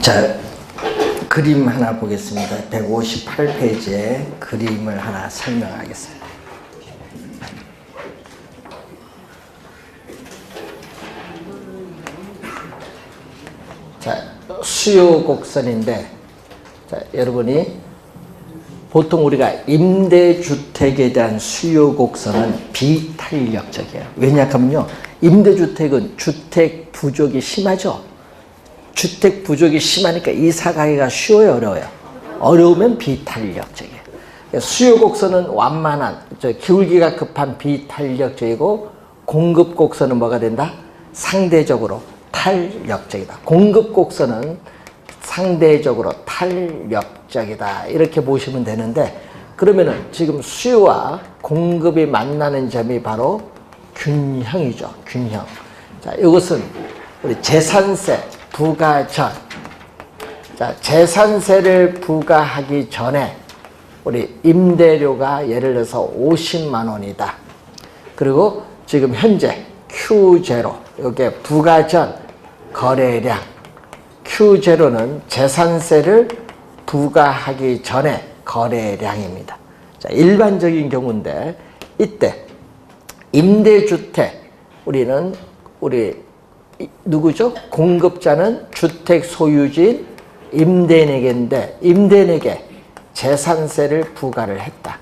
자, 그림 하나 보겠습니다. 158페이지에 그림을 하나 설명하겠습니다. 자, 수요 곡선인데, 자, 여러분이 보통 우리가 임대주택에 대한 수요 곡선은 비탄력적이에요. 왜냐하면요, 임대주택은 주택 부족이 심하죠. 주택 부족이 심하니까 이사 가기가 쉬워요, 어려워요? 어려우면 비탄력적이에요. 수요 곡선은 완만한, 기울기가 급한 비탄력적이고, 공급 곡선은 뭐가 된다? 상대적으로 탄력적이다. 공급 곡선은 상대적으로 탄력적이다. 이렇게 보시면 되는데, 그러면은 지금 수요와 공급이 만나는 점이 바로 균형이죠. 균형. 자, 이것은 우리 재산세 부과 전. 자, 재산세를 부과하기 전에 우리 임대료가 예를 들어서 50만 원이다. 그리고 지금 현재 Q0, 이게 부과 전 거래량. Q0는 재산세를 부과하기 전에 거래량입니다. 자, 일반적인 경우인데, 이때 임대주택, 우리 누구죠? 공급자는 주택 소유주인 임대인에게인데, 임대인에게 재산세를 부과를 했다.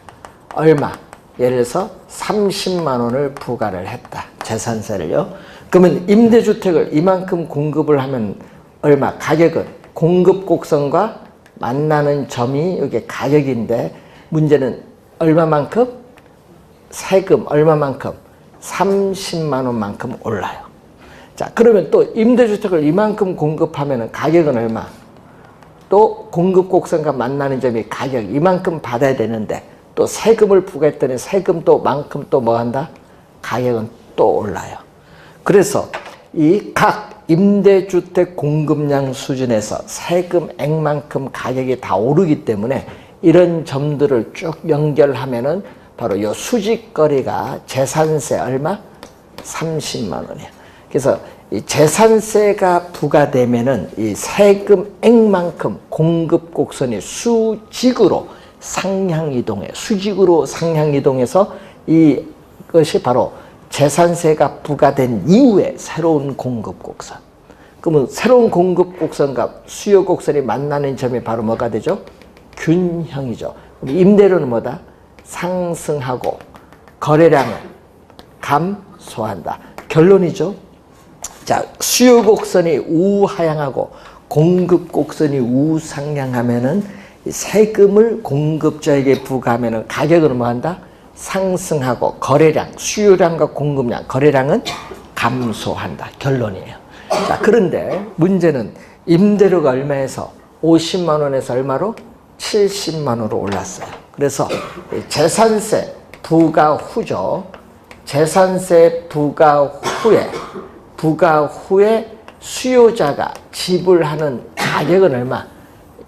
얼마? 예를 들어서 30만 원을 부과를 했다. 재산세를요. 그러면 임대주택을 이만큼 공급을 하면 얼마? 가격은 공급 곡선과 만나는 점이 이게 가격인데, 문제는 얼마만큼? 세금 얼마만큼? 30만 원만큼 올라요. 자, 그러면 또 임대주택을 이만큼 공급하면 가격은 얼마? 또 공급 곡선과 만나는 점이 가격 이만큼 받아야 되는데, 또 세금을 부과했더니 세금 또 만큼 또 뭐 한다? 가격은 또 올라요. 그래서 이 각 임대주택 공급량 수준에서 세금액만큼 가격이 다 오르기 때문에 이런 점들을 쭉 연결하면은 바로 이 수직거리가 재산세 얼마? 30만 원이야. 그래서 이 재산세가 부과되면은 이 세금액만큼 공급 곡선이 수직으로 상향이동해. 수직으로 상향이동해서 이것이 바로 재산세가 부과된 이후에 새로운 공급 곡선. 그러면 새로운 공급 곡선과 수요 곡선이 만나는 점이 바로 뭐가 되죠? 균형이죠. 임대료는 뭐다? 상승하고 거래량은 감소한다. 결론이죠. 자, 수요 곡선이 우하향하고 공급 곡선이 우상향하면은 세금을 공급자에게 부과하면은 가격은 뭐 한다? 상승하고 거래량, 수요량과 공급량, 거래량은 감소한다. 결론이에요. 자, 그런데 문제는 임대료가 얼마에서 50만 원에서 얼마로? 70만 원으로 올랐어요. 그래서 재산세 부과 후죠. 재산세 부과 후에 수요자가 지불하는 가격은 얼마?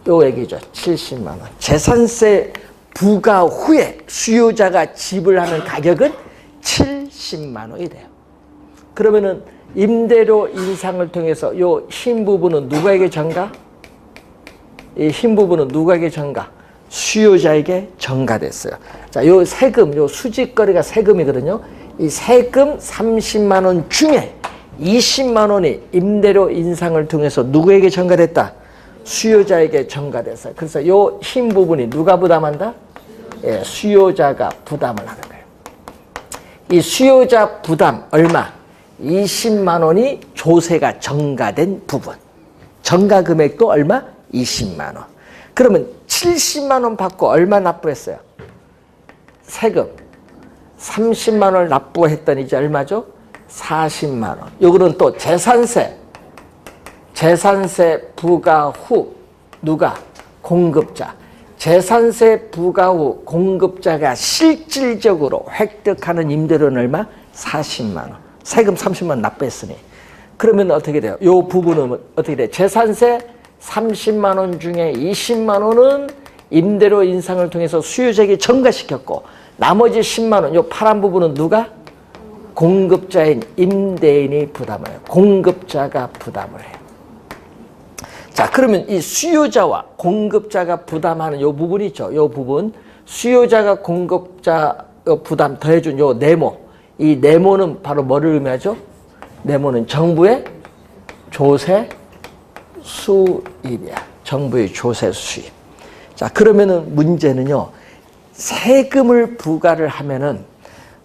요 얘기죠. 70만 원. 재산세 부과 후에 수요자가 지불하는 가격은 70만 원이 돼요. 그러면은 임대료 인상을 통해서 요 흰 부분은 누구에게 전가? 이 흰 부분은 누구에게 전가? 수요자에게 전가됐어요. 자, 요 세금, 요 수직거리가 세금이거든요. 이 세금 30만 원 중에 20만 원이 임대료 인상을 통해서 누구에게 전가됐다? 수요자에게 전가됐어요. 그래서 요 흰 부분이 누가 부담한다? 예, 수요자가 부담을 하는 거예요. 이 수요자 부담 얼마? 20만 원이 조세가 전가된 부분. 전가 금액도 얼마? 20만 원. 그러면 70만 원 받고 얼마 납부했어요? 세금 30만 원을 납부했더니 이제 얼마죠? 40만 원. 요거는 또 재산세 부과 후 누가? 공급자. 재산세 부과 후 공급자가 실질적으로 획득하는 임대료는 얼마? 40만 원. 세금 30만 원 납부했으니. 그러면 어떻게 돼요? 요 부분은 어떻게 돼요? 재산세 30만 원 중에 20만 원은 임대료 인상을 통해서 수요자에게 전가시켰고, 나머지 10만 원, 요 파란 부분은 누가? 공급자인 임대인이 부담을 해요. 공급자가 부담을 해요. 자, 그러면 이 수요자와 공급자가 부담하는 요 부분 있죠. 요 부분. 수요자가 공급자 부담 더해준 요 네모. 이 네모는 바로 뭐를 의미하죠? 네모는 정부의 조세 수입이야. 정부의 조세 수입. 자, 그러면은 문제는요. 세금을 부과를 하면은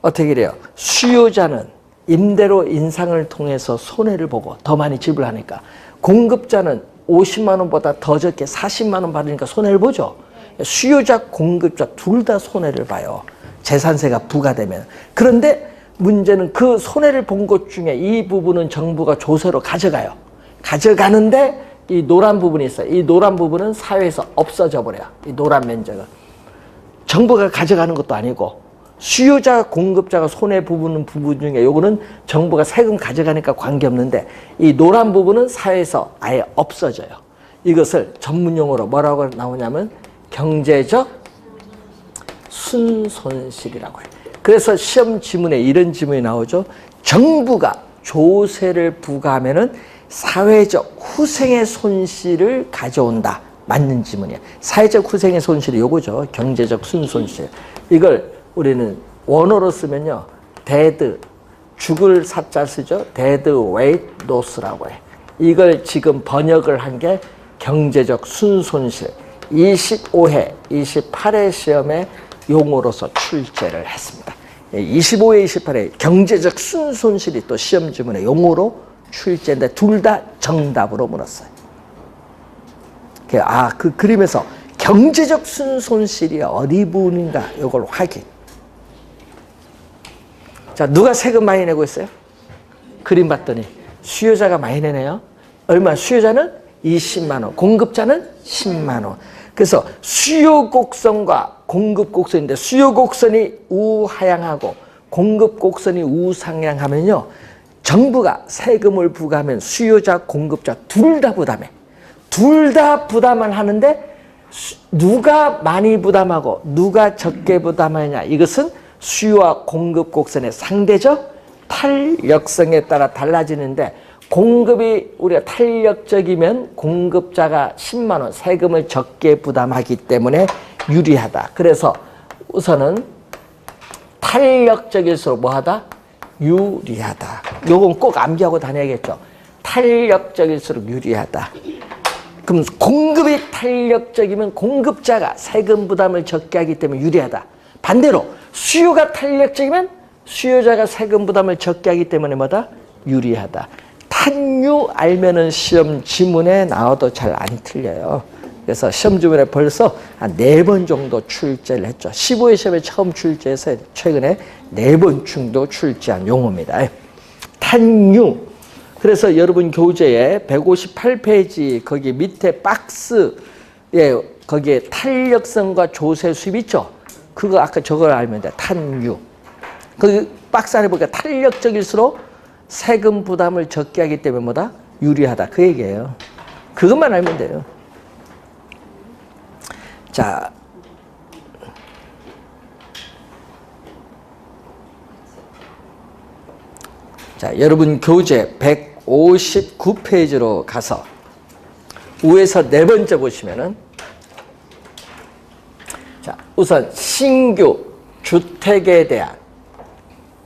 어떻게 돼요? 수요자는 임대료 인상을 통해서 손해를 보고 더 많이 지불하니까, 공급자는 50만 원보다 더 적게 40만 원 받으니까 손해를 보죠. 수요자, 공급자 둘 다 손해를 봐요. 재산세가 부과되면. 그런데 문제는 그 손해를 본 것 중에 이 부분은 정부가 조세로 가져가요. 가져가는데 이 노란 부분이 있어요. 이 노란 부분은 사회에서 없어져 버려요. 이 노란 면적은. 정부가 가져가는 것도 아니고 수요자, 공급자가 손해 보는 부분 중에 요거는 정부가 세금 가져가니까 관계없는데, 이 노란 부분은 사회에서 아예 없어져요. 이것을 전문용어로 뭐라고 나오냐면 경제적 순손실이라고 해요. 그래서 시험 지문에 이런 지문이 나오죠. 정부가 조세를 부과하면은 사회적 후생의 손실을 가져온다. 맞는 지문이에요. 사회적 후생의 손실이 요거죠. 경제적 순손실. 이걸 우리는 원어로 쓰면요. dead, 죽을 사자 쓰죠. dead weight loss라고 해. 이걸 지금 번역을 한 게 경제적 순손실. 25회, 28회 시험에 용어로서 출제를 했습니다. 25회, 28회 경제적 순손실이 또 시험 지문에 용어로 출제인데 둘 다 정답으로 물었어요. 그 그림에서 경제적 순손실이 어디 부분인가 이걸 확인. 자, 누가 세금 많이 내고 있어요? 그림 봤더니 수요자가 많이 내네요. 얼마? 수요자는 20만 원, 공급자는 10만 원. 그래서 수요 곡선과 공급 곡선인데, 수요 곡선이 우하향하고 공급 곡선이 우상향하면요, 정부가 세금을 부과하면 수요자, 공급자 둘 다 부담해. 둘 다 부담을 하는데 누가 많이 부담하고 누가 적게 부담하느냐, 이것은 수요와 공급 곡선의 상대적 탄력성에 따라 달라지는데, 공급이 우리가 탄력적이면 공급자가 10만 원 세금을 적게 부담하기 때문에 유리하다. 그래서 우선은 탄력적일수록 뭐하다? 유리하다. 요건 꼭 암기하고 다녀야겠죠. 탄력적일수록 유리하다. 그럼 공급이 탄력적이면 공급자가 세금 부담을 적게 하기 때문에 유리하다. 반대로 수요가 탄력적이면 수요자가 세금 부담을 적게 하기 때문에 뭐다? 유리하다. 탄유 알면은 시험 지문에 나와도 잘 안 틀려요. 그래서 시험 지문에 벌써 한 4번 정도 출제를 했죠. 15회 시험에 처음 출제해서 최근에 4번 정도 출제한 용어입니다. 탄유. 그래서 여러분 교재에 158페이지 거기 밑에 박스에 거기에 탄력성과 조세 수입 있죠. 그거 아까 저걸 알면 돼. 탄유. 그 박스 안에 보니까 탄력적일수록 세금 부담을 적게 하기 때문에 뭐다? 유리하다. 그 얘기예요. 그것만 알면 돼요. 자, 여러분 교재 159페이지로 가서 위에서 4번째 보시면은, 자, 우선 신규 주택에 대한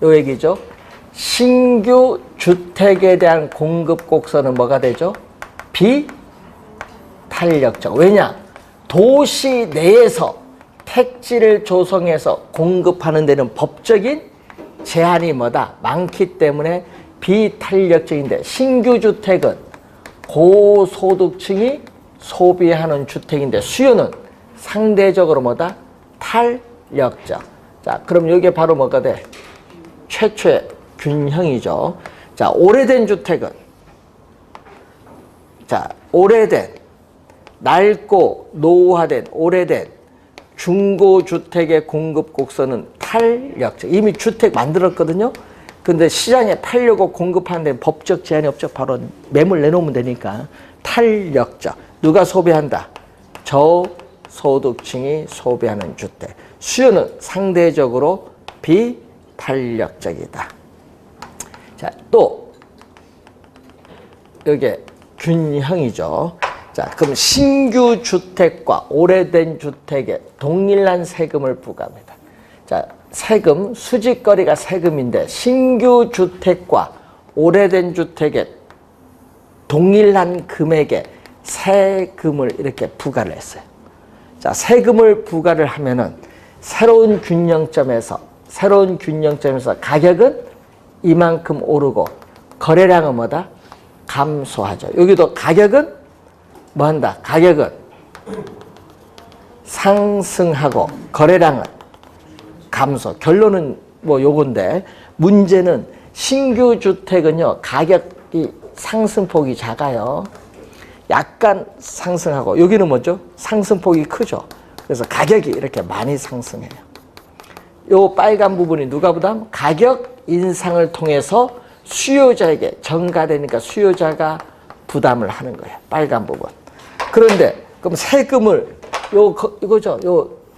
요 얘기죠. 신규 주택에 대한 공급 곡선은 뭐가 되죠? 비탄력적. 왜냐? 도시 내에서 택지를 조성해서 공급하는 데는 법적인 제한이 뭐다? 많기 때문에 비탄력적인데, 신규 주택은 고소득층이 소비하는 주택인데 수요는 상대적으로 뭐다? 탄력적. 자, 그럼 이게 바로 뭐가 돼? 최초의 균형이죠. 자, 오래된 주택은, 자, 오래된, 낡고 노후화된 오래된 중고주택의 공급 곡선은 탄력적. 이미 주택 만들었거든요. 근데 시장에 팔려고 공급하는 데는 법적 제한이 없죠. 바로 매물 내놓으면 되니까. 탄력적. 누가 소비한다? 저소득층이 소비하는 주택. 수요는 상대적으로 비탄력적이다. 자, 또 여기 균형이죠. 자, 그럼 신규 주택과 오래된 주택에 동일한 세금을 부과합니다. 자, 세금, 수직거리가 세금인데 신규 주택과 오래된 주택에 동일한 금액의 세금을 이렇게 부과를 했어요. 자, 세금을 부과를 하면은 새로운 균형점에서 가격은 이만큼 오르고 거래량은 뭐다? 감소하죠. 여기도 가격은 뭐 한다? 가격은 상승하고 거래량은 감소. 결론은 뭐 요건데 문제는 신규 주택은요 가격이 상승폭이 작아요. 약간 상승하고 여기는 뭐죠? 상승폭이 크죠. 그래서 가격이 이렇게 많이 상승해요. 요 빨간 부분이 누가 부담? 가격 인상을 통해서 수요자에게 전가되니까 수요자가 부담을 하는 거예요. 빨간 부분. 그런데 그럼 세금을 이거죠.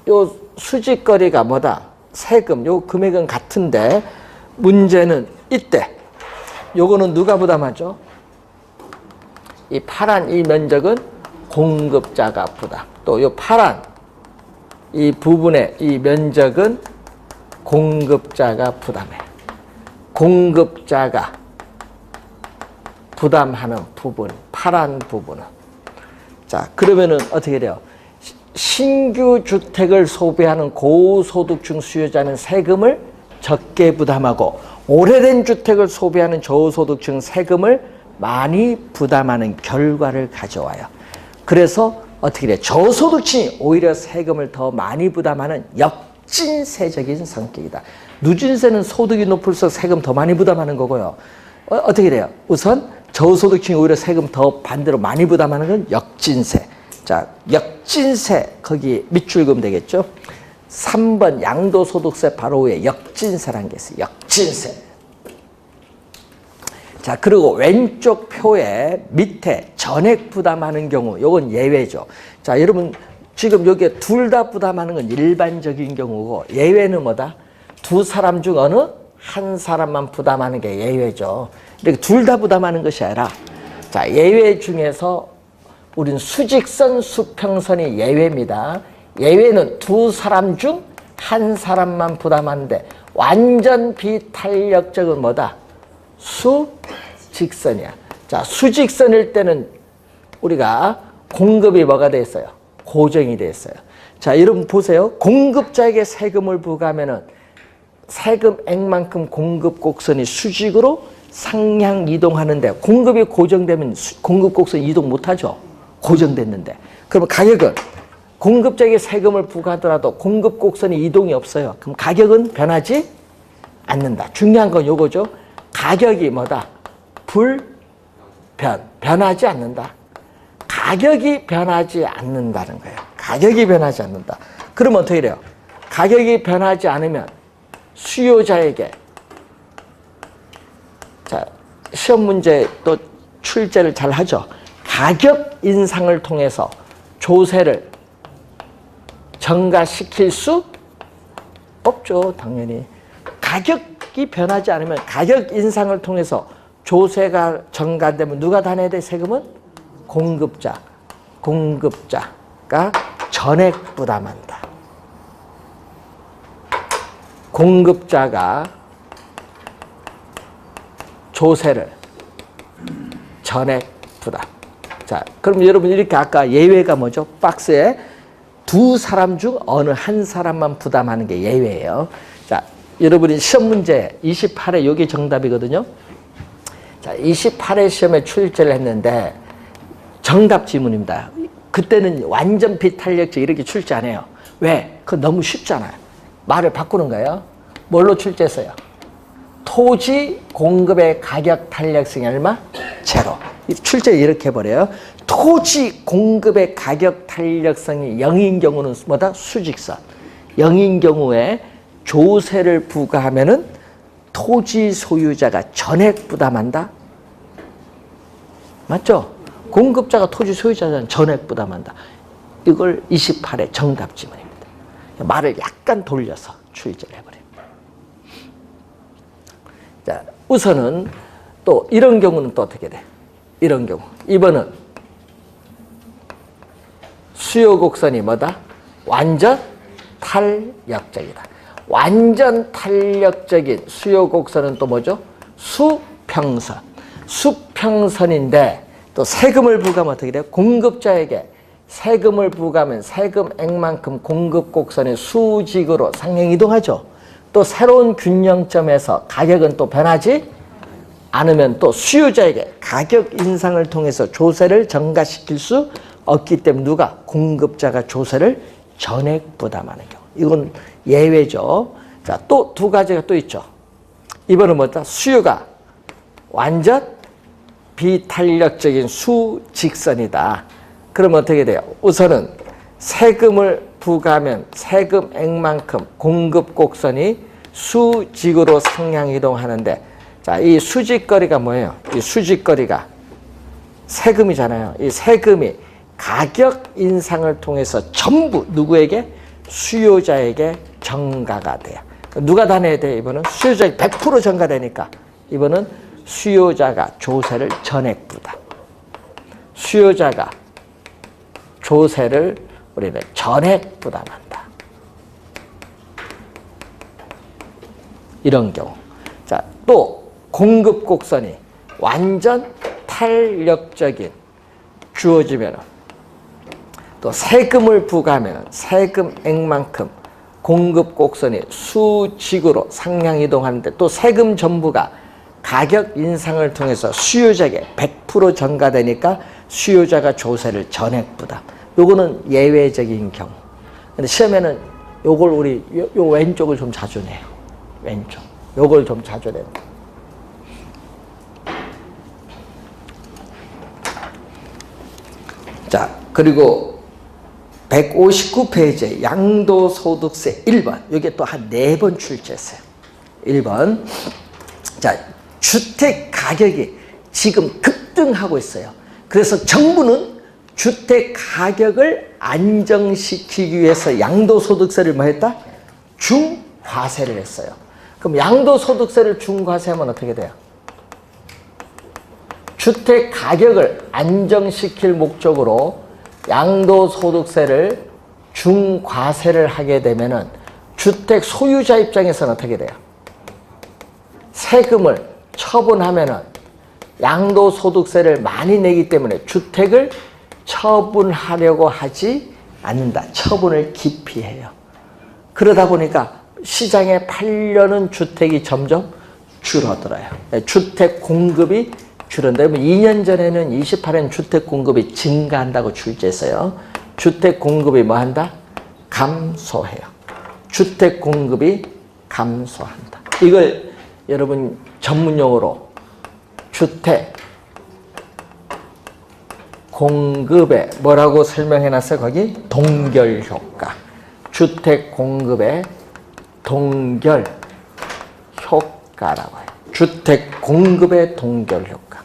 요 수직거리가 뭐다? 세금. 요 금액은 같은데 문제는 이때 요거는 누가 부담하죠? 이 파란 이 면적은 공급자가 부담. 또 요 파란 이 부분의 이 면적은 공급자가 부담해. 공급자가 부담하는 부분, 파란 부분은. 자, 그러면은 어떻게 돼요? 신규 주택을 소비하는 고소득층 수요자는 세금을 적게 부담하고 오래된 주택을 소비하는 저소득층 세금을 많이 부담하는 결과를 가져와요. 그래서 어떻게 돼요? 저소득층이 오히려 세금을 더 많이 부담하는 역진세적인 성격이다. 누진세는 소득이 높을수록 세금 더 많이 부담하는 거고요. 어떻게 돼요? 우선 저소득층이 오히려 세금 더 반대로 많이 부담하는 건 역진세. 자, 역진세 거기 밑줄 그으면 되겠죠? 3번 양도소득세 바로 위에 역진세라는 게 있어요. 역진세. 자, 그리고 왼쪽 표에 밑에 전액 부담하는 경우, 요건 예외죠. 자, 여러분 지금 여기에 둘 다 부담하는 건 일반적인 경우고 예외는 뭐다? 두 사람 중 어느 한 사람만 부담하는 게 예외죠. 이렇게 둘 다 부담하는 것이 아니라 자, 예외 중에서 우린 수직선, 수평선이 예외입니다. 예외는 두 사람 중 한 사람만 부담하는데 완전 비탄력적은 뭐다? 수직선이야. 자, 수직선일 때는 우리가 공급이 뭐가 돼 있어요? 고정이 돼 있어요. 자, 여러분 보세요. 공급자에게 세금을 부과하면은 세금액만큼 공급 곡선이 수직으로 상향 이동하는데 공급이 고정되면 공급 곡선 이동 못하죠. 고정됐는데. 그러면 가격은 공급자에게 세금을 부과하더라도 공급 곡선이 이동이 없어요. 그럼 가격은 변하지 않는다. 중요한 건 요거죠. 가격이 뭐다? 변하지 않는다. 가격이 변하지 않는다는 거예요. 가격이 변하지 않는다. 그러면 어떻게 돼요? 가격이 변하지 않으면 수요자에게 자, 시험 문제 또 출제를 잘 하죠. 가격 인상을 통해서 조세를 증가시킬 수 없죠. 당연히. 가격이 변하지 않으면 가격 인상을 통해서 조세가 증가되면 누가 다 내야 돼? 세금은? 공급자가 전액 부담한다. 공급자가 조세를 전액 부담. 자, 그럼 여러분 이렇게 아까 예외가 뭐죠? 박스에 두 사람 중 어느 한 사람만 부담하는 게 예외예요. 자, 여러분이 시험 문제 28회 여기 정답이거든요. 자, 28회 시험에 출제를 했는데 정답 지문입니다. 그때는 완전 비탄력적 이렇게 출제 안 해요. 왜? 그거 너무 쉽잖아요. 말을 바꾸는 거예요. 뭘로 출제했어요? 토지 공급의 가격 탄력성이 얼마? 제로. 출제 이렇게 해버려요. 토지 공급의 가격 탄력성이 0인 경우는 뭐다? 수직선. 0인 경우에 조세를 부과하면은 토지 소유자가 전액 부담한다? 맞죠? 공급자가 토지 소유자는 전액 부담한다. 이걸 28회 정답 지문입니다. 말을 약간 돌려서 출제를 해버려요. 자, 우선은 또 이런 경우는 또 어떻게 돼? 이런 경우. 이번은 수요 곡선이 뭐다? 완전 탄력적이다. 완전 탄력적인 수요 곡선은 또 뭐죠? 수평선. 수평선인데 또 세금을 부과하면 어떻게 돼요? 공급자에게 세금을 부과하면 세금액만큼 공급 곡선의 수직으로 상향 이동하죠. 또 새로운 균형점에서 가격은 또 변하지 않으면 또 수요자에게 가격 인상을 통해서 조세를 전가시킬 수 없기 때문에 누가? 공급자가 조세를 전액 부담하는 경우. 이건 예외죠. 자, 또 두 가지가 또 있죠. 이번은 뭐다? 수요가 완전 비탄력적인 수직선이다. 그러면 어떻게 돼요? 우선은 세금을 부과하면 세금액만큼 공급 곡선이 수직으로 상향 이동하는데, 자, 이 수직거리가 뭐예요? 이 수직거리가 세금이잖아요. 이 세금이 가격 인상을 통해서 전부 누구에게? 수요자에게 전가가 돼요. 누가 다 내야 돼요? 이번은 수요자에게 100% 전가되니까 이번은 수요자가 조세를 전액 부담. 수요자가 조세를 우리는 전액 부담한다. 이런 경우. 자, 또 공급 곡선이 완전 탄력적인 주어지면 또 세금을 부과하면 세금액만큼 공급 곡선이 수직으로 상향 이동하는데 또 세금 전부가 가격 인상을 통해서 수요자에게 100% 전가되니까 수요자가 조세를 전액 부담. 요거는 예외적인 경우. 근데 시험에는 요걸 우리 요 왼쪽을 좀 자주 내요. 왼쪽. 요걸 좀 자주 내요. 자, 그리고 159페이지에 양도소득세 1번. 여기에 또 한 4번 출제했어요. 1번. 자, 주택 가격이 지금 급등하고 있어요. 그래서 정부는 주택 가격을 안정시키기 위해서 양도소득세를 뭐 했다? 중과세를 했어요. 그럼 양도소득세를 중과세하면 어떻게 돼요? 주택 가격을 안정시킬 목적으로 양도소득세를 중과세를 하게 되면은 주택 소유자 입장에서는 어떻게 돼요? 세금을 처분하면은 양도소득세를 많이 내기 때문에 주택을 처분하려고 하지 않는다. 처분을 기피해요. 그러다 보니까 시장에 팔려는 주택이 점점 줄어들어요. 주택 공급이 줄어든다. 2년 전에는 28년 주택 공급이 증가한다고 출제했어요. 주택 공급이 뭐 한다? 감소해요. 주택 공급이 감소한다. 이걸 여러분 전문용어로 주택 공급의 뭐라고 설명해놨어요? 거기 동결효과. 주택 공급의 동결효과라고 해요. 주택 공급의 동결효과.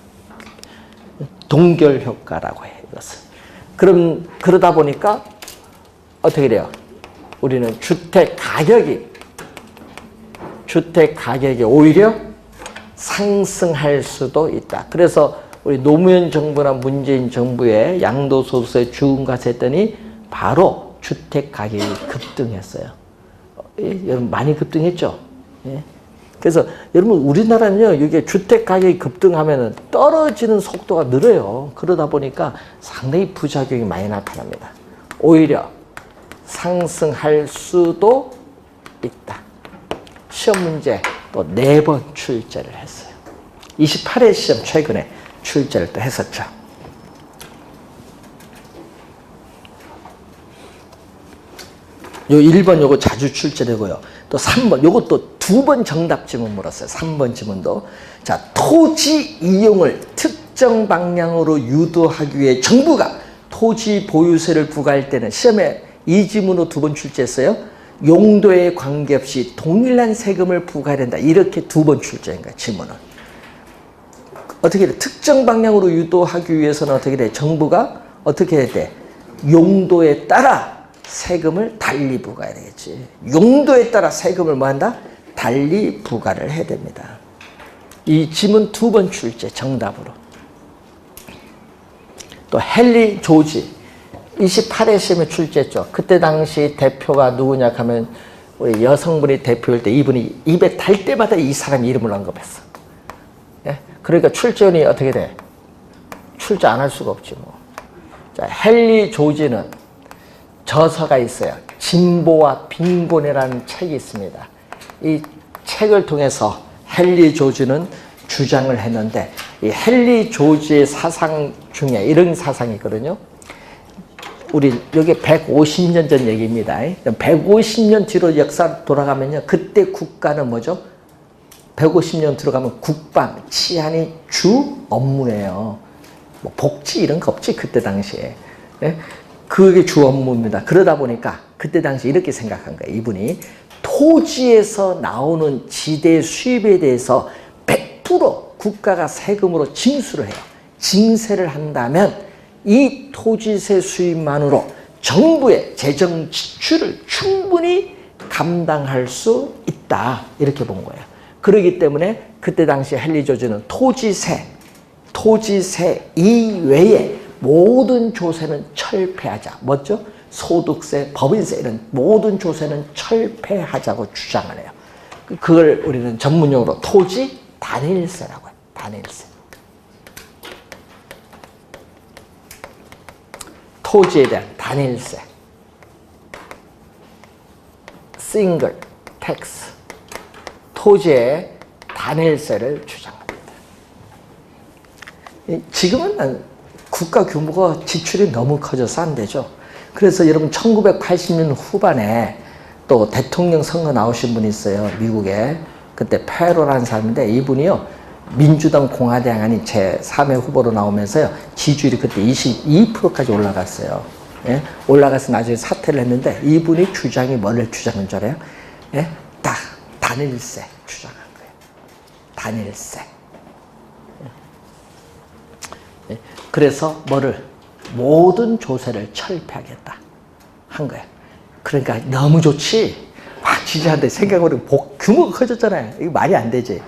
동결효과라고 해요. 이것은. 그러다 보니까 어떻게 돼요? 우리는 주택 가격이 오히려 상승할 수도 있다. 그래서 우리 노무현 정부나 문재인 정부의 양도소득세 중과세했더니 바로 주택 가격이 급등했어요. 여러분 많이 급등했죠? 예? 그래서 여러분 우리나라는요, 이게 주택 가격이 급등하면은 떨어지는 속도가 느려요. 그러다 보니까 상당히 부작용이 많이 나타납니다. 오히려 상승할 수도 있다. 시험 문제 또 4번 출제를 했어요. 28회 시험 최근에 출제를 또 했었죠. 요 1번 요거 자주 출제되고요. 또 3번 요것도 2번 정답 지문 물었어요. 3번 지문도. 자, 토지 이용을 특정 방향으로 유도하기 위해 정부가 토지 보유세를 부과할 때는 시험에 이 지문으로 2번 출제했어요. 용도에 관계없이 동일한 세금을 부과해야 된다. 이렇게 2번 출제한 거예요. 지문은. 어떻게 돼? 특정 방향으로 유도하기 위해서는 어떻게 돼? 정부가 어떻게 해야 돼? 용도에 따라 세금을 달리 부과해야 되겠지. 용도에 따라 세금을 뭐 한다? 달리 부과를 해야 됩니다. 이 지문 2번 출제 정답으로. 또 헨리 조지 28회 시험에 출제했죠. 그때 당시 대표가 누구냐 하면 우리 여성분이 대표일 때 이분이 입에 달 때마다 이 사람 이름을 언급했어. 예? 그러니까 출제원이 어떻게 돼? 출제 안 할 수가 없지 뭐. 자, 헨리 조지는 저서가 있어요. 진보와 빈곤이라는 책이 있습니다. 이 책을 통해서 헨리 조지는 주장을 했는데 이 헨리 조지의 사상 중에 이런 사상이 있거든요. 우리 여기 150년 전 얘기입니다. 150년 뒤로 역사 돌아가면요. 그때 국가는 뭐죠? 150년 들어가면 국방, 치안이 주 업무예요. 뭐 복지 이런 거 없지 그때 당시에. 네? 그게 주 업무입니다. 그러다 보니까 그때 당시 이렇게 생각한 거예요. 이분이 토지에서 나오는 지대 수입에 대해서 100% 국가가 세금으로 징수를 해요. 징세를 한다면 이 토지세 수입만으로 정부의 재정 지출을 충분히 감당할 수 있다. 이렇게 본 거예요. 그렇기 때문에 그때 당시 헨리 조지는 토지세 이외에 모든 조세는 철폐하자. 뭐죠? 소득세, 법인세 이런 모든 조세는 철폐하자고 주장을 해요. 그걸 우리는 전문용어로 토지 단일세라고 해요. 단일세. 토지에 대한 단일세. 싱글 텍스. 토지의 단일세를 주장합니다. 지금은 국가 규모가 지출이 너무 커져서 안 되죠. 그래서 여러분 1980년 후반에 또 대통령 선거 나오신 분이 있어요. 미국에. 그때 페로라는 사람인데 이분이요. 민주당 공화당 안이 제3회 후보로 나오면서요. 지지율이 그때 22%까지 올라갔어요. 예? 올라가서 나중에 사퇴를 했는데 이분이 주장이 뭐를 주장한 줄 알아요? 예? 딱 단일세 주장한 거예요. 단일세. 예? 그래서 뭐를 모든 조세를 철폐하겠다 한 거예요. 그러니까 너무 좋지. 막 지지하는데 생각으로 규모가 커졌잖아요. 이거 말이 안 되지.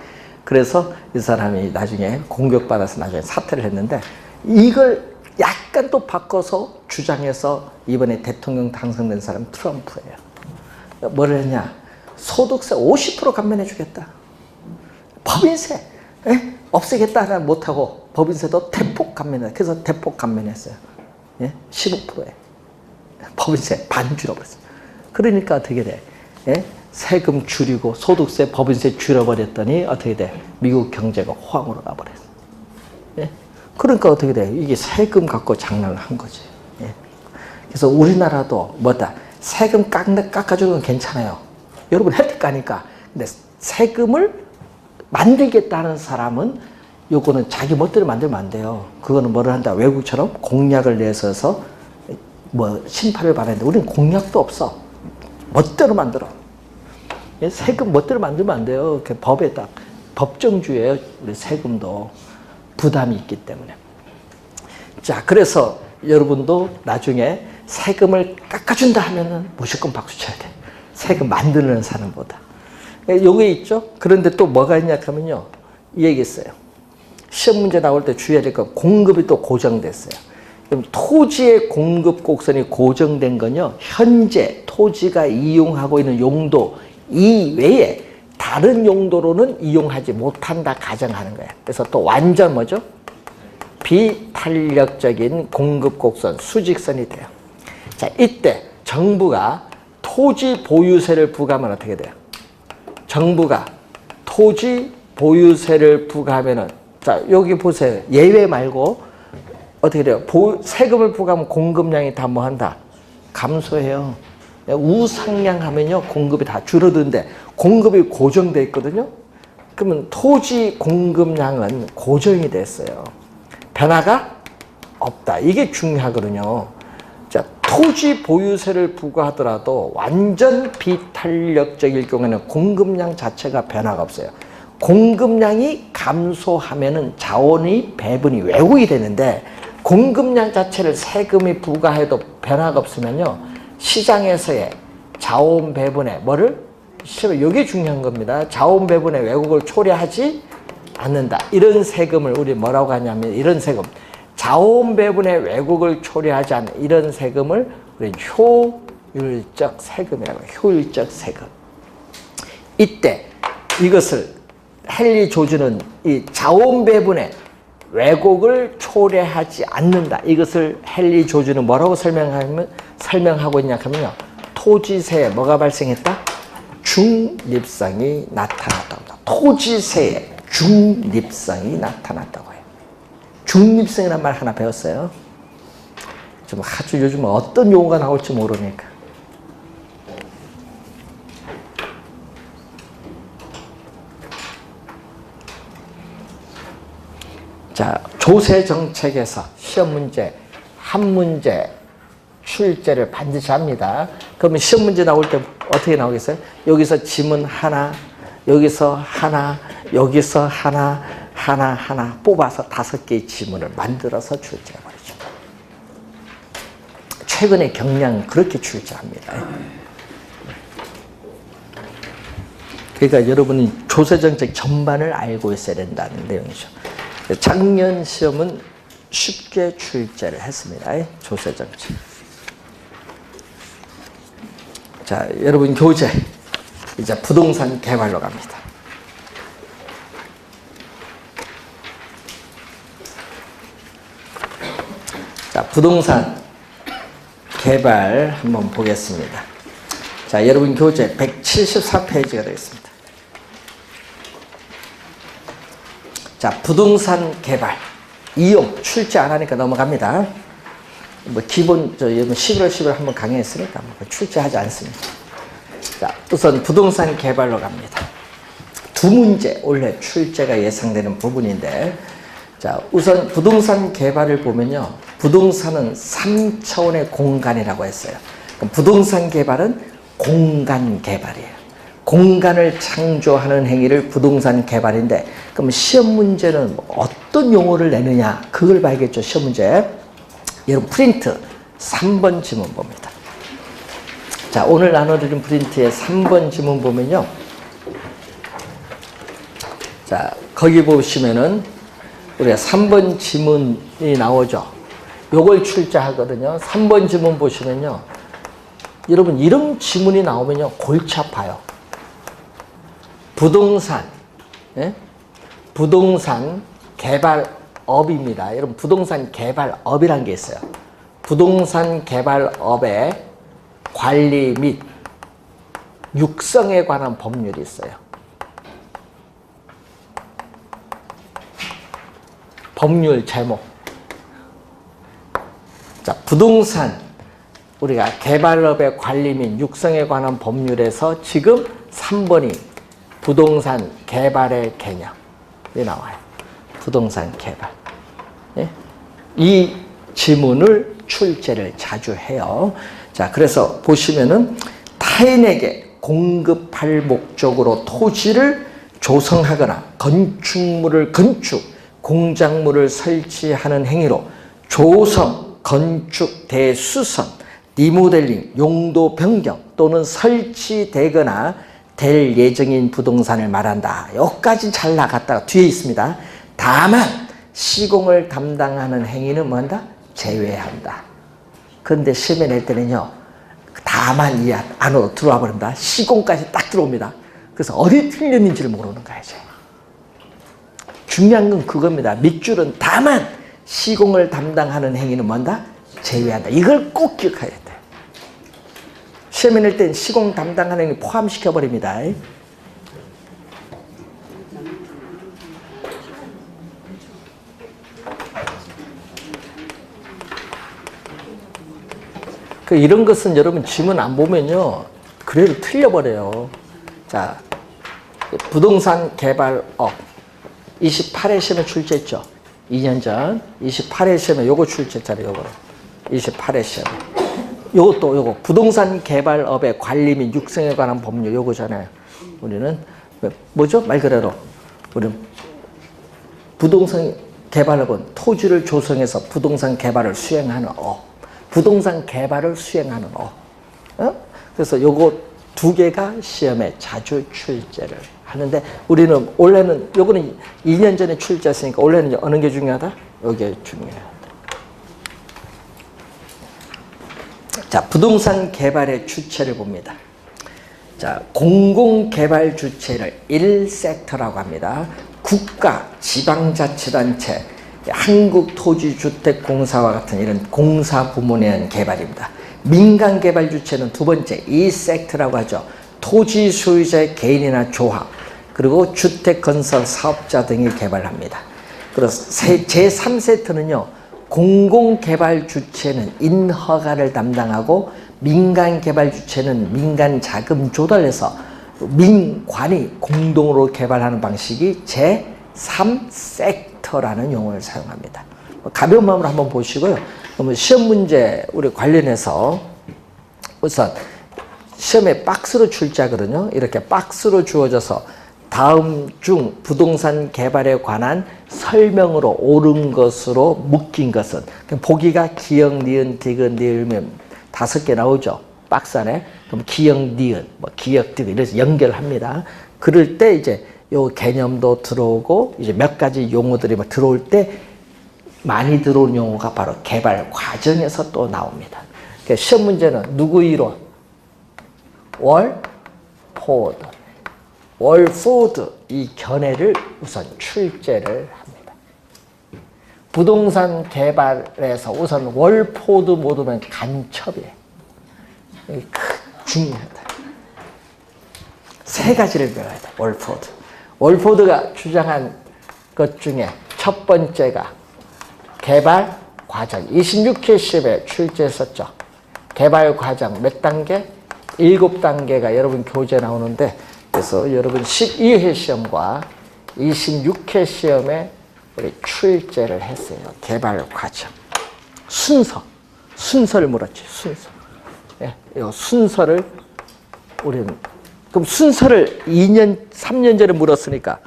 그래서 이 사람이 나중에 공격받아서 나중에 사퇴를 했는데 이걸 약간 또 바꿔서 주장해서 이번에 대통령 당선된 사람 트럼프예요. 뭐를 했냐? 소득세 50% 감면해 주겠다. 법인세 없애겠다는 못하고 법인세도 대폭 감면해. 그래서 대폭 감면했어요. 15%에 법인세 반 줄여버렸어요. 그러니까 어떻게 돼? 세금 줄이고 소득세, 법인세 줄여버렸더니 어떻게 돼? 미국 경제가 호황으로 가버렸어. 그러니까 어떻게 돼? 이게 세금 갖고 장난을 한 거지. 그래서 우리나라도 뭐다? 세금 깎아주는 건 괜찮아요. 여러분 혜택 가니까. 근데 세금을 만들겠다는 사람은 요거는 자기 멋대로 만들면 안 돼요. 그거는 뭐를 한다? 외국처럼 공약을 내서서 뭐 심판을 받았는데 우리는 공약도 없어. 멋대로 만들어. 세금 멋대로 만들면 안 돼요. 법에 딱 법정주의예요. 우리 세금도 부담이 있기 때문에. 자, 그래서 여러분도 나중에 세금을 깎아준다 하면은 무조건 박수 쳐야 돼. 세금 만드는 사람보다. 요게 있죠. 그런데 또 뭐가 있냐 하면요. 이 얘기 있어요. 시험 문제 나올 때 주의해야 될 건 공급이 또 고정됐어요. 그럼 토지의 공급 곡선이 고정된 건요. 현재 토지가 이용하고 있는 용도 이외에 다른 용도로는 이용하지 못한다 가정하는 거예요. 그래서 또 완전 뭐죠? 비탄력적인 공급 곡선, 수직선이 돼요. 자, 이때 정부가 토지 보유세를 부과하면 어떻게 돼요? 정부가 토지 보유세를 부과하면은 자, 여기 보세요. 예외 말고 어떻게 돼요? 세금을 부과하면 공급량이 다 뭐 한다? 감소해요. 우상향하면요 공급이 다 줄어드는데 공급이 고정돼 있거든요. 그러면 토지 공급량은 고정이 됐어요. 변화가 없다. 이게 중요하거든요. 자, 토지 보유세를 부과하더라도 완전 비탄력적일 경우에는 공급량 자체가 변화가 없어요. 공급량이 감소하면은 자원의 배분이 왜곡이 되는데 공급량 자체를 세금이 부과해도 변화가 없으면요. 시장에서의 자원 배분에 뭐를? 이게 중요한 겁니다. 자원 배분의 왜곡을 초래하지 않는다. 이런 세금을 우리 뭐라고 하냐면 이런 세금. 자원 배분의 왜곡을 초래하지 않는 이런 세금을 우리는 효율적 세금이라고 해요. 효율적 세금. 이때 이것을 헨리 조지는 이 자원 배분의 왜곡을 초래하지 않는다. 이것을 헨리 조지는 뭐라고 설명하고 있냐 하면요. 토지세에 뭐가 발생했다? 중립성이 나타났다고 합니다. 토지세에 중립성이 나타났다고 해요. 중립성이라는 말 하나 배웠어요. 좀 아주 요즘 어떤 용어가 나올지 모르니까. 자, 조세 정책에서 시험 문제, 한 문제 출제를 반드시 합니다. 그러면 시험 문제 나올 때 어떻게 나오겠어요? 여기서 지문 하나, 여기서 하나, 여기서 하나, 하나 뽑아서 5개의 지문을 만들어서 출제해버리죠. 최근에 경량 그렇게 출제합니다. 그러니까 여러분이 조세정책 전반을 알고 있어야 된다는 내용이죠. 작년 시험은 쉽게 출제를 했습니다. 조세정책. 자, 여러분 교재 이제 부동산 개발로 갑니다. 자, 부동산 개발 한번 보겠습니다. 자, 여러분 교재 174페이지가 되겠습니다. 자, 부동산 개발 이용 출제 안 하니까 넘어갑니다. 뭐 기본 저 11월 10일 한번 강의했으니까 뭐 출제하지 않습니다. 자, 우선 부동산 개발로 갑니다. 2문제 원래 출제가 예상되는 부분인데, 자, 우선 부동산 개발을 보면요, 부동산은 3차원의 공간이라고 했어요. 그럼 부동산 개발은 공간 개발이에요. 공간을 창조하는 행위를 부동산 개발인데, 그럼 시험 문제는 어떤 용어를 내느냐, 그걸 봐야겠죠. 시험 문제. 여러분 프린트 3번 지문 봅니다. 자, 오늘 나눠드린 프린트의 3번 지문 보면요, 자, 거기 보시면은 우리가 3번 지문이 나오죠. 요걸 출제하거든요. 3번 지문 보시면요, 여러분 이런 지문이 나오면요 골치 아파요. 부동산, 예? 부동산 개발업입니다. 여러분 부동산 개발업이라는 게 있어요. 부동산 개발업의 관리 및 육성에 관한 법률이 있어요. 법률 제목. 자, 부동산 우리가 개발업의 관리 및 육성에 관한 법률에서 지금 3번이 부동산 개발의 개념이 나와요. 부동산 개발. 예? 이 지문을 출제를 자주 해요. 자, 그래서 보시면은 타인에게 공급할 목적으로 토지를 조성하거나 건축물을 건축, 공작물을 설치하는 행위로 조성, 건축, 대수선, 리모델링, 용도 변경 또는 설치되거나 될 예정인 부동산을 말한다. 여기까지 잘 나갔다가 뒤에 있습니다. 다만 시공을 담당하는 행위는 뭐한다? 제외한다. 그런데 시험에 낼 때는요, 다만 이 안으로 들어와 버린다. 시공까지 딱 들어옵니다. 그래서 어디 틀렸는지를 모르는 거야, 이제. 중요한 건 그겁니다. 밑줄은 다만 시공을 담당하는 행위는 뭔다? 제외한다. 이걸 꼭 기억해야 돼. 시험에 낼 땐 시공 담당하는 행위 포함시켜버립니다. 이런 것은 여러분 지문 안 보면요, 그래도 틀려버려요. 자, 부동산 개발업 28회 시험에 출제했죠. 2년 전 28회 시험에 요거 출제했잖아요. 요거 28회 시험에 요거 부동산 개발업의 관리 및 육성에 관한 법률 요거잖아요. 우리는 뭐죠? 말 그대로 우리는 부동산 개발업은 토지를 조성해서 부동산 개발을 수행하는 업, 부동산 개발을 수행하는 업. 그래서 요거 2개가 시험에 자주 출제를 하는데, 우리는 원래는 요거는 2년 전에 출제했으니까 원래는 어느 게 중요하다? 요게 중요하다. 자, 부동산 개발의 주체를 봅니다. 자, 공공개발 주체를 1섹터라고 합니다. 국가, 지방자치단체, 한국토지주택공사와 같은 이런 공사 부문에 의한 개발입니다. 민간개발 주체는 두 번째 2섹터라고 하죠. 토지 소유자의 개인이나 조합, 그리고 주택건설 사업자 등이 개발합니다. 그래서 제3세트는요. 공공개발 주체는 인허가를 담당하고 민간개발 주체는 민간 자금 조달해서 민관이 공동으로 개발하는 방식이 제3섹터라는 용어를 사용합니다. 가벼운 마음으로 한번 보시고요. 그러면 시험 문제 우리 관련해서 우선 시험에 박스로 출제하거든요. 이렇게 박스로 주어져서 다음 중 부동산 개발에 관한 설명으로 옳은 것으로 묶인 것은, 보기가 기역, 니은, 디귿, 니을면 5개 나오죠. 박스 안에. 그럼 기역, 니은, 뭐 기역, 디귿 이래서 연결합니다. 그럴 때 이제 요 개념도 들어오고 이제 몇 가지 용어들이 막 들어올 때 많이 들어온 용어가 바로 개발 과정에서 또 나옵니다. 그러니까 시험 문제는 누구 이론? 월포드. 월포드 이 견해를 우선 출제를 합니다. 부동산 개발에서 우선 월포드 모드는 간첩이에요. 중요하다. 세 가지를 배워야 돼. 월포드. 월포드가 주장한 것 중에 첫 번째가 개발 과정. 26회 시험에 출제했었죠. 개발 과정 몇 단계? 7단계가 여러분 교재 나오는데, 그래서 여러분 12회 시험과 26회 시험에 우리 출제를 했어요. 개발 과정. 순서를 물었지, 순서. 예, 이 순서를 우리는, 그럼 순서를 2년, 3년 전에 물었으니까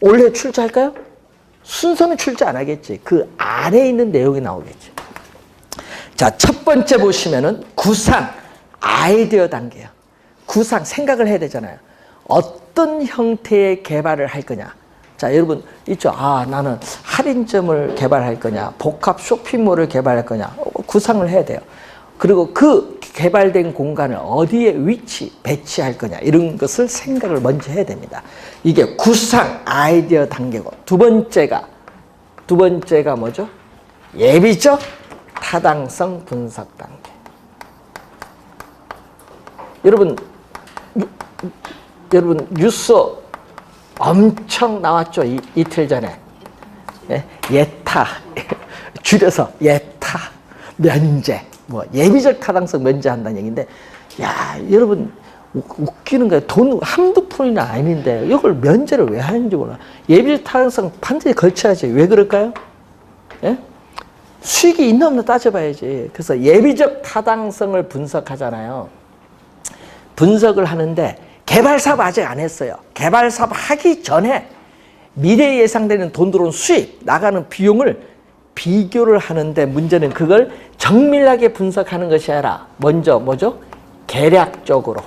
올해 출제할까요? 순서는 출제 안 하겠지. 그 안에 있는 내용이 나오겠지. 자, 첫 번째 보시면은 구상, 아이디어 단계예요. 구상, 생각을 해야 되잖아요. 어떤 형태의 개발을 할 거냐. 자, 여러분 있죠. 아, 나는 할인점을 개발할 거냐, 복합 쇼핑몰을 개발할 거냐. 구상을 해야 돼요. 그리고 그 개발된 공간을 어디에 배치할 거냐, 이런 것을 생각을 먼저 해야 됩니다. 이게 구상, 아이디어 단계고, 두 번째가 뭐죠? 예비적 타당성 분석 단계. 여러분 뉴스 엄청 나왔죠. 이틀 전에. 예타, 줄여서 예타, 면제, 뭐 예비적 타당성 면제한다는 얘기인데, 야, 여러분 웃기는 거예요. 돈 한두 푼이나 아닌데 이걸 면제를 왜 하는지 몰라. 예비적 타당성 반드시 걸쳐야지. 왜 그럴까요? 예? 수익이 있나 없나 따져봐야지. 그래서 예비적 타당성을 분석하잖아요. 분석을 하는데 개발 사업 아직 안 했어요. 개발 사업 하기 전에 미래에 예상되는 돈 들어온 수익, 나가는 비용을 비교를 하는데, 문제는 그걸 정밀하게 분석하는 것이 아니라 먼저 뭐죠? 계략적으로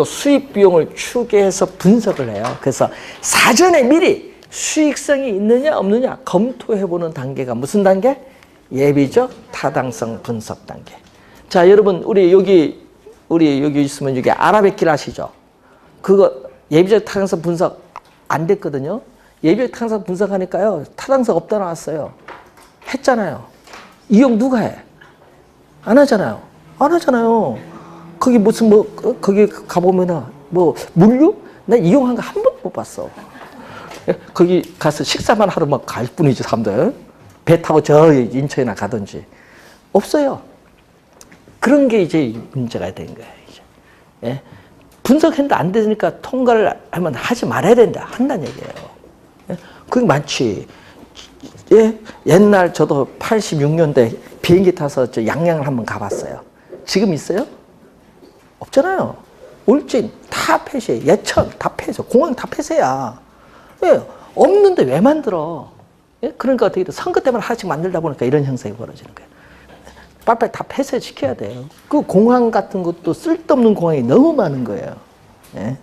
수익 비용을 추계해서 분석을 해요. 그래서 사전에 미리 수익성이 있느냐 없느냐 검토해보는 단계가 무슨 단계? 예비적 타당성 분석 단계. 자, 여러분 우리 여기 있으면 여기 아라뱃길 아시죠? 그거 예비적 타당성 분석 안 됐거든요. 예비적 타당성 분석하니까요, 타당성 없다 나왔어요. 했잖아요. 이용 누가 해? 안 하잖아요. 거기 무슨 거기 가보면은 물류? 나 이용한 거 한 번도 못 봤어. 거기 가서 식사만 하러 막 갈 뿐이지, 사람들. 배 타고 저 인천이나 가든지. 없어요. 그런 게 이제 문제가 된 거예요, 이제. 예? 분석했는데 안 되니까 통과를 하면 하지 말아야 된다. 한다는 얘기예요. 예? 그게 많지. 예? 옛날 저도 86년대 비행기 타서 저 양양을 한번 가봤어요. 지금 있어요? 없잖아요. 울진 다 폐쇄, 예천 다 폐쇄, 공항 다 폐쇄야. 예? 없는데 왜 만들어? 예? 그러니까 어떻게 돼? 선거 때문에 하나씩 만들다 보니까 이런 현상이 벌어지는 거예요. 빨리빨리 다 폐쇄시켜야 돼요. 그 공항 같은 것도 쓸데없는 공항이 너무 많은 거예요. 예?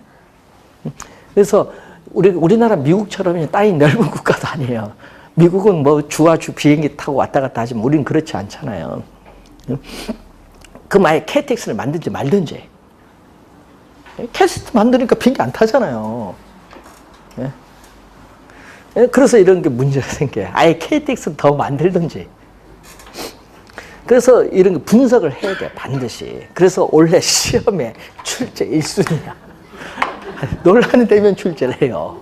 그래서 우리나라 미국처럼 땅이 넓은 국가도 아니에요. 미국은 뭐 주와 주 비행기 타고 왔다 갔다 하지만 우리는 그렇지 않잖아요. 그럼 아예 KTX를 만들지 말든지. KTX 만드니까 비행기 안 타잖아요. 예? 예? 그래서 이런 게 문제가 생겨요. 아예 KTX 더 만들든지. 그래서 이런 거 분석을 해야 돼, 반드시. 그래서 원래 시험에 출제 1순위야. 논란이 되면 출제를 해요.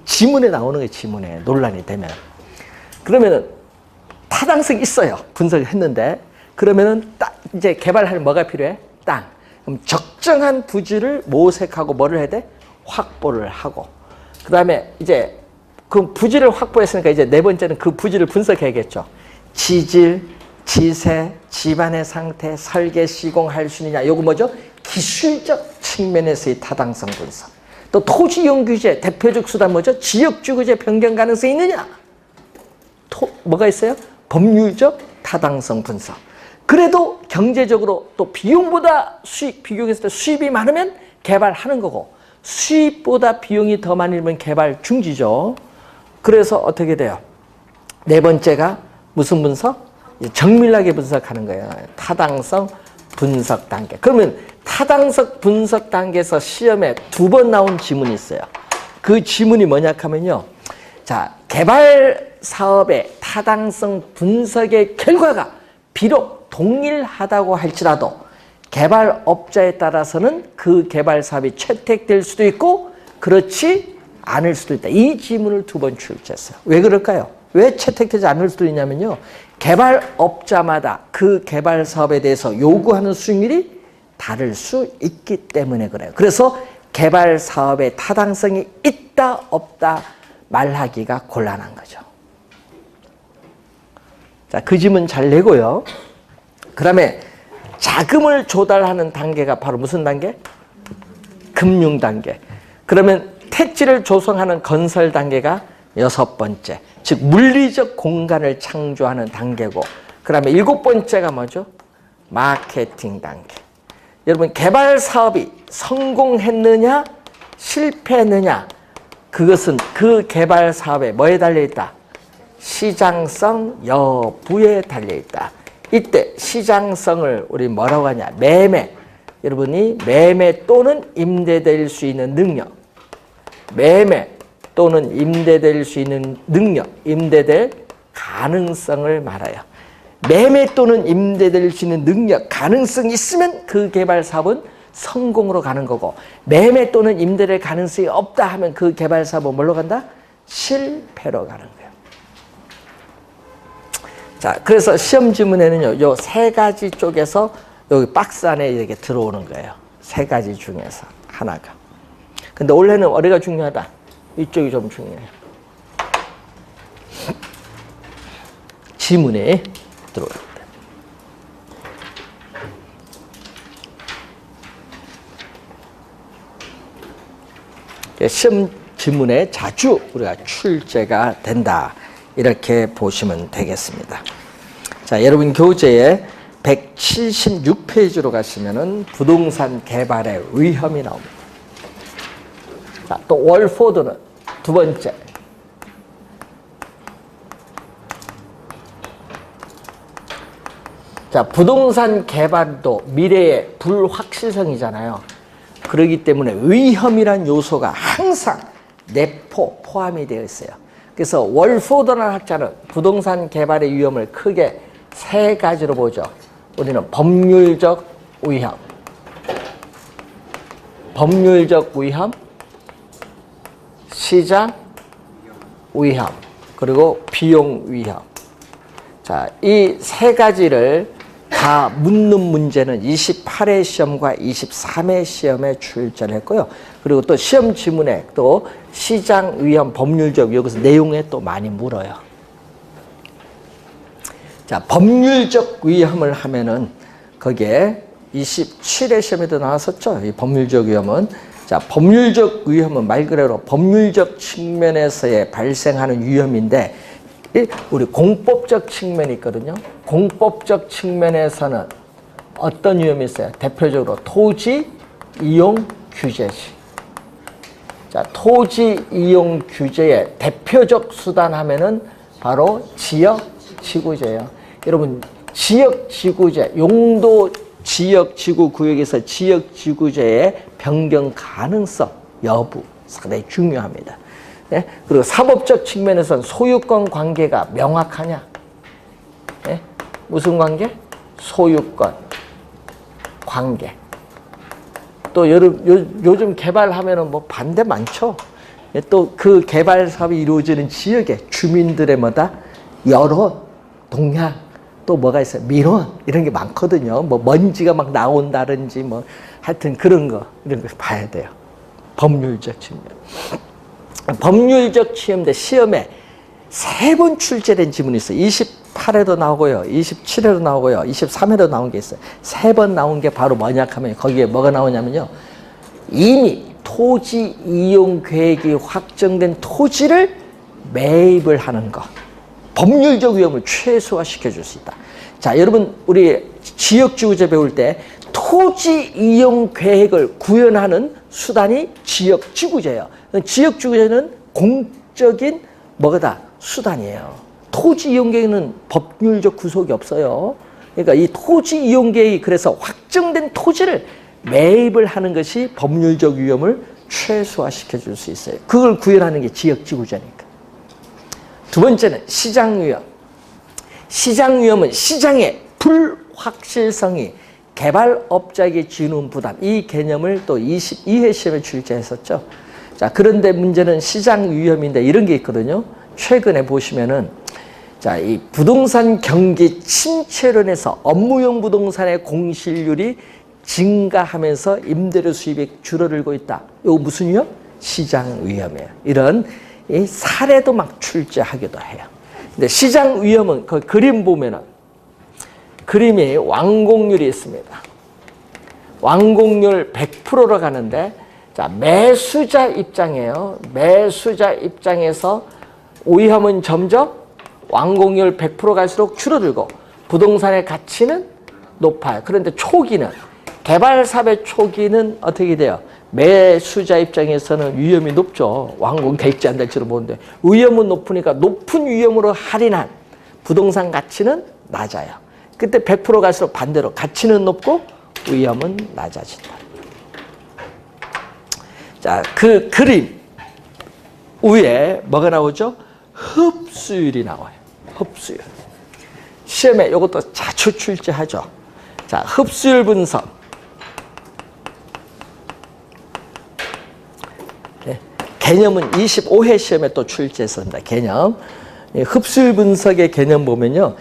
지문에 나오는 거예요, 지문에. 논란이 되면. 그러면은 타당성이 있어요. 분석을 했는데. 그러면은 딱 이제 개발할 뭐가 필요해? 땅. 그럼 적정한 부지를 모색하고 뭐를 해야 돼? 확보를 하고. 그 다음에 이제 그 부지를 확보했으니까 이제 네 번째는 그 부지를 분석해야겠죠. 지질, 지세, 집안의 상태, 설계 시공할 수 있느냐. 요거 뭐죠? 기술적 측면에서의 타당성 분석. 또 토지 이용 규제, 대표적 수단 뭐죠? 지역주거제 변경 가능성이 있느냐. 뭐가 있어요? 법률적 타당성 분석. 그래도 경제적으로 또 비용보다 수익 비교했을 때 수입이 많으면 개발하는 거고, 수입보다 비용이 더 많이 들면 개발 중지죠. 그래서 어떻게 돼요? 네 번째가 무슨 분석? 정밀하게 분석하는 거예요. 타당성 분석 단계. 그러면 타당성 분석 단계에서 시험에 2번 나온 지문이 있어요. 그 지문이 뭐냐 하면요. 자, 개발 사업의 타당성 분석의 결과가 비록 동일하다고 할지라도 개발업자에 따라서는 그 개발 사업이 채택될 수도 있고 그렇지 않을 수도 있다. 이 지문을 2번 출제했어요. 왜 그럴까요? 왜 채택되지 않을 수도 있냐면요. 개발업자마다 그 개발 사업에 대해서 요구하는 수익률이 다를 수 있기 때문에 그래요. 그래서 개발 사업의 타당성이 있다 없다 말하기가 곤란한 거죠. 자, 그 지문 잘 내고요. 그 다음에 자금을 조달하는 단계가 바로 무슨 단계? 금융 단계. 그러면 택지를 조성하는 건설 단계가 6번째. 즉 물리적 공간을 창조하는 단계고, 그 다음에 7번째가 뭐죠? 마케팅 단계. 여러분, 개발 사업이 성공했느냐 실패했느냐, 그것은 그 개발 사업에 뭐에 달려있다? 시장성 여부에 달려있다. 이때 시장성을 우리 뭐라고 하냐? 매매. 여러분이 매매 또는 임대될 수 있는 능력, 매매 또는 임대될 수 있는 능력, 임대될 가능성을 말해요. 매매 또는 임대될 수 있는 능력, 가능성이 있으면 그 개발 사업은 성공으로 가는 거고, 매매 또는 임대될 가능성이 없다 하면 그 개발 사업은 뭘로 간다? 실패로 가는 거예요. 자, 그래서 시험 지문에는요, 요 3가지 쪽에서 여기 박스 안에 이렇게 들어오는 거예요. 3가지 중에서 하나가. 근데 원래는 어디가 중요하다? 이쪽이 좀 중요해요. 지문에 들어옵니다. 시험 지문에 자주 우리가 출제가 된다. 이렇게 보시면 되겠습니다. 자, 여러분 교재에 176페이지로 가시면은 부동산 개발의 위험이 나옵니다. 자, 또 월포드는 2번째. 자, 부동산 개발도 미래의 불확실성이잖아요. 그렇기 때문에 위험이란 요소가 항상 내포 포함이 되어 있어요. 그래서 월포드라는 학자는 부동산 개발의 위험을 크게 3가지로 보죠. 우리는 법률적 위험, 법률적 위험, 시장 위험, 그리고 비용 위험. 자, 이 3가지를 다 묻는 문제는 28회 시험과 23회 시험에 출제를 했고요. 그리고 또 시험 지문에 또 시장 위험, 법률적 여기서 내용에 또 많이 물어요. 자, 법률적 위험을 하면은 거기에 27회 시험에도 나왔었죠. 이 법률적 위험은. 자, 법률적 위험은 말 그대로 법률적 측면에서의 발생하는 위험인데, 우리 공법적 측면이 있거든요. 공법적 측면에서는 어떤 위험이 있어요? 대표적으로 토지 이용 규제지. 자, 토지 이용 규제의 대표적 수단 하면은 바로 지역 지구제예요. 여러분, 지역 지구제, 용도 지역 지구 구역에서 지역 지구제의 변경 가능성 여부 상당히 중요합니다. 네? 그리고 사법적 측면에서는 소유권 관계가 명확하냐? 네? 무슨 관계? 소유권 관계. 또 요즘 개발하면은 뭐 반대 많죠. 또 그 개발 사업이 이루어지는 지역에 주민들의 뭐다 여론, 동향, 또 뭐가 있어요? 민원 이런 게 많거든요. 뭐 먼지가 막 나온다든지 뭐 하여튼 그런 거 이런 거 봐야 돼요. 법률적 측면. 법률적 시험에 3번 출제된 지문이 있어요. 28회도 나오고요. 27회도 나오고요. 23회도 나온 게 있어요. 3번 나온 게 바로 뭐냐 하면 거기에 뭐가 나오냐면요. 이미 토지 이용 계획이 확정된 토지를 매입을 하는 것. 법률적 위험을 최소화시켜 줄 수 있다. 자, 여러분 우리 지역지구제 배울 때 토지 이용 계획을 구현하는 수단이 지역지구제예요. 지역지구제는 공적인 뭐가다 수단이에요. 토지 이용 계획은 법률적 구속이 없어요. 그러니까 이 토지 이용 계획이 그래서 확정된 토지를 매입을 하는 것이 법률적 위험을 최소화시켜 줄 수 있어요. 그걸 구현하는 게 지역지구제니까. 두 번째는 시장 위험. 시장 위험은 시장의 불확실성이 개발업자에게 주는 부담. 이 개념을 또 22회 시험에 출제했었죠. 자, 그런데 문제는 시장 위험인데 이런 게 있거든요. 최근에 보시면은 자, 이 부동산 경기 침체론에서 업무용 부동산의 공실률이 증가하면서 임대료 수입이 줄어들고 있다. 이거 무슨 위험? 시장 위험이에요. 이런 이 사례도 막 출제하기도 해요. 근데 시장 위험은 그 그림 보면은 그림이 완공률이 있습니다. 완공률 100%로 가는데 자, 매수자 입장이에요. 매수자 입장에서 위험은 점점 완공률 100% 갈수록 줄어들고 부동산의 가치는 높아요. 그런데 초기는 개발사업의 초기는 어떻게 돼요? 매수자 입장에서는 위험이 높죠. 완공 될지 안 될지도 모르는데 위험은 높으니까 높은 위험으로 할인한 부동산 가치는 낮아요. 그때 100% 갈수록 반대로 가치는 높고 위험은 낮아진다. 자, 그 그림 위에 뭐가 나오죠? 흡수율이 나와요. 흡수율. 시험에 이것도 자주 출제하죠. 자, 흡수율 분석. 개념은 25회 시험에 또 출제했습니다. 개념. 흡수율 분석의 개념 보면요.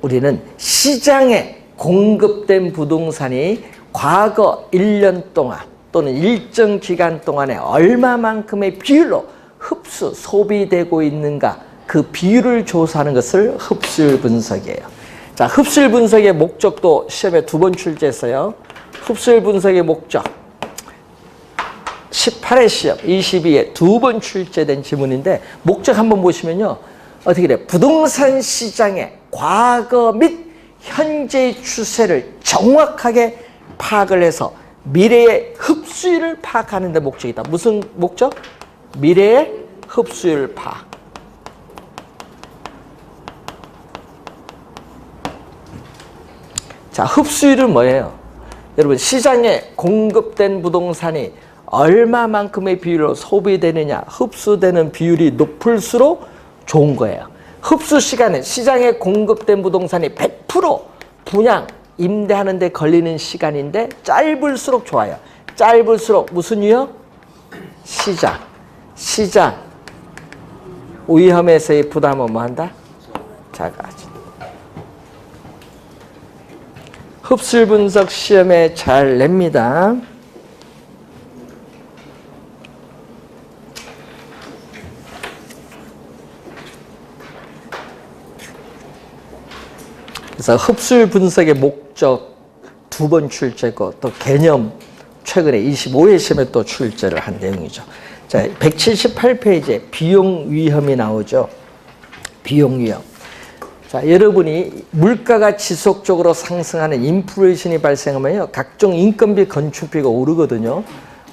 우리는 시장에 공급된 부동산이 과거 1년 동안 또는 일정 기간 동안에 얼마만큼의 비율로 흡수, 소비되고 있는가 그 비율을 조사하는 것을 흡수율 분석이에요. 자, 흡수율 분석의 목적도 시험에 2번 출제했어요. 흡수율 분석의 목적. 18회 시험, 22회 2번 출제된 지문인데 목적 한번 보시면요. 어떻게 돼요? 부동산 시장의 과거 및 현재의 추세를 정확하게 파악을 해서 미래의 흡수율을 파악하는 데 목적이 있다. 무슨 목적? 미래의 흡수율 파악. 자, 흡수율은 뭐예요? 여러분, 시장에 공급된 부동산이 얼마만큼의 비율로 소비되느냐, 흡수되는 비율이 높을수록 좋은 거예요. 흡수 시간은 시장에 공급된 부동산이 100% 분양, 임대하는 데 걸리는 시간인데 짧을수록 좋아요. 짧을수록 무슨 위험? 시장 위험에서의 부담은 뭐한다? 작아진다. 흡수율 분석 시험에 잘 냅니다. 그래서 흡수율 분석의 목적 2번 출제고 또 개념 최근에 25회 시험에 또 출제를 한 내용이죠. 자, 178페이지에 비용 위험이 나오죠. 비용 위험. 자, 여러분이 물가가 지속적으로 상승하는 인플레이션이 발생하면요. 각종 인건비, 건축비가 오르거든요.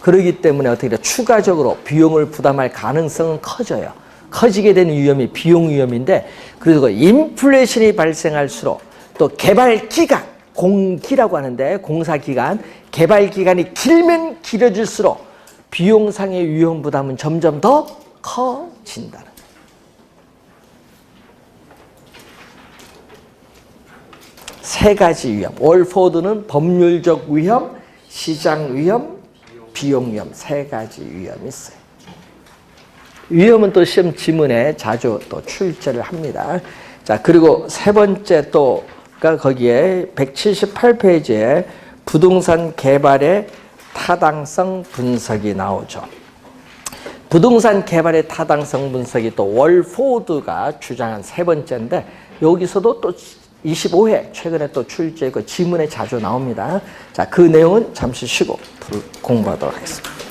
그렇기 때문에 어떻게 돼요? 추가적으로 비용을 부담할 가능성은 커져요. 커지게 되는 위험이 비용 위험인데 그리고 인플레이션이 발생할수록 또 개발 기간, 공기라고 하는데 공사기간, 개발기간이 길면 길어질수록 비용상의 위험 부담은 점점 더 커진다는 거예요. 세 가지 위험. 월포드는 법률적 위험, 시장 위험, 비용 위험, 세 가지 위험이 있어요. 위험은 또 시험 지문에 자주 또 출제를 합니다. 자, 그리고 세 번째 또가 거기에 178페이지에 부동산 개발의 타당성 분석이 나오죠. 부동산 개발의 타당성 분석이 또 월포드가 주장한 세 번째인데 여기서도 또 25회 최근에 또 출제고 지문에 자주 나옵니다. 자, 그 내용은 잠시 쉬고 공부하도록 하겠습니다.